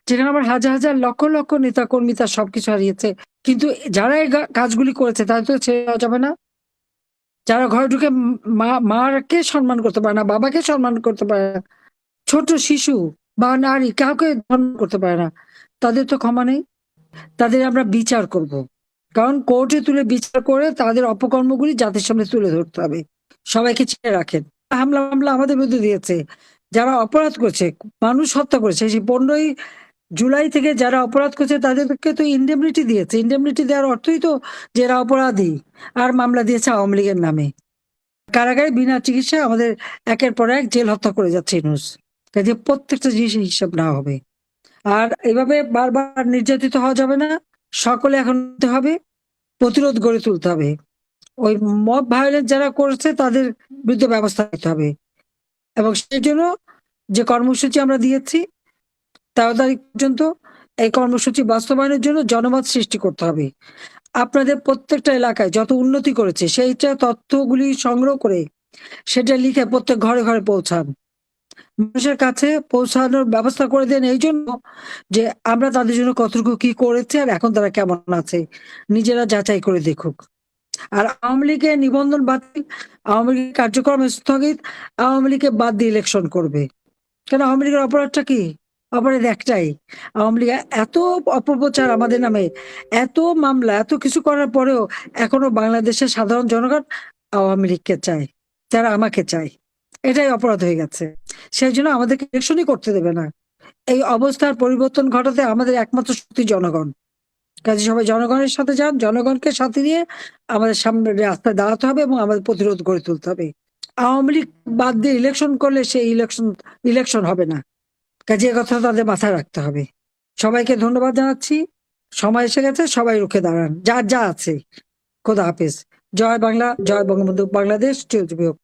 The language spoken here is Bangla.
যেখানে আমার হাজার হাজার লক্ষ লক্ষ নেতা কর্মী তার সবকিছু হারিয়েছে, কিন্তু যারা এই কাজগুলি করেছে তাদের তো ছেড়ে দেওয়া যাবে না। যারা ঘরে ঢুকে মাকে সম্মান করতে পারে না, বাবাকে সম্মান করতে পারে না, ছোট শিশু বা নারী কাউকে সম্মান করতে পারে না, তাদের তো ক্ষমা নেই। তাদের আমরা বিচার করব, কারণ কোর্টে তুলে বিচার করে তাদের অপকর্মগুলি জাতির সামনে তুলে ধরতে হবে। সবাইকে চিনে রাখেন। হামলা মামলা আমাদের বিরুদ্ধে দিয়েছে, যারা অপরাধ করছে, মানুষ হত্যা করেছে, সেই 15ই জুলাই থেকে যারা অপরাধ করছে তাদেরকে তো ইন্ডেমনিটি দিয়েছে। ইন্ডেমনিটি দেওয়ার অর্থই তো যে এরা অপরাধী, আর মামলা দিয়েছে আওয়ামী লীগের নামে। কারাগারে বিনা চিকিৎসায় আমাদের একের পর এক জেল হত্যা করে যাচ্ছে ইউনূস। কাজে প্রত্যেকটা জিনিসের হিসাব নেওয়া হবে। আর এভাবে বারবার নির্যাতিত হওয়া যাবে না। সকলে এখন হতে হবে, প্রতিরোধ গড়ে তুলতে হবে। ওই মব ভায়োলেন্স যারা করেছে তাদের বিরুদ্ধে ব্যবস্থা নিতে হবে, এবং সেই জন্য যে কর্মসূচি আমরা দিয়েছি 13 তারিখ পর্যন্ত, এই কর্মসূচি বাস্তবায়নের জন্য জনমত সৃষ্টি করতে হবে। আপনাদের প্রত্যেকটা এলাকায় যত উন্নতি করেছে সেইটা তথ্যগুলি সংগ্রহ করে সেটা লিখে প্রত্যেক ঘরে ঘরে পৌঁছান, মানুষের কাছে পৌঁছানোর ব্যবস্থা করে দেন, এই জন্য যে আমরা তাদের জন্য কতটুকু কি করেছি আর এখন তারা কেমন আছে নিজেরা যাচাই করে দেখুক। আর আওয়ামী লীগের নিবন্ধন বাতিল, আওয়ামী লীগের কার্যক্রম স্থগিত, আওয়ামী লীগকে বাদ দিয়ে ইলেকশন করবে। কেন? আওয়ামী লীগের অপরাধটা কি? অপরাধ একটাই, আওয়ামী লীগ এত অপপ্রচার আমাদের নামে, এত মামলা, এত কিছু করার পরেও এখনো বাংলাদেশের সাধারণ জনগণ আওয়ামী লীগকে চায়, যারা আমাকে চায়। এটাই অপরাধ হয়ে গেছে। সেই জন্য আমাদেরকে ইলেকশনই করতে দেবে না। এই অবস্থার পরিবর্তন ঘটাতে আমাদের একমাত্র শক্তি জনগণ। কাজে সবাই জনগণের সাথে যান, জনগণকে সাথে নিয়ে আমাদের সামনে রাস্তায় দাঁড়াতে হবে এবং আমাদের প্রতিরোধ গড়ে তুলতে হবে। আওয়ামী লীগ বাদ দিয়ে ইলেকশন করলে সেই ইলেকশন হবে না। কাজে এ কথা তাদের মাথায় রাখতে হবে। সবাইকে ধন্যবাদ জানাচ্ছি। সময় এসে গেছে, সবাই রুখে দাঁড়ান, যার যা আছে। খোদা হাফেজ। জয় বাংলা, জয় বঙ্গবন্ধু, বাংলাদেশ চিরজীবী হোক।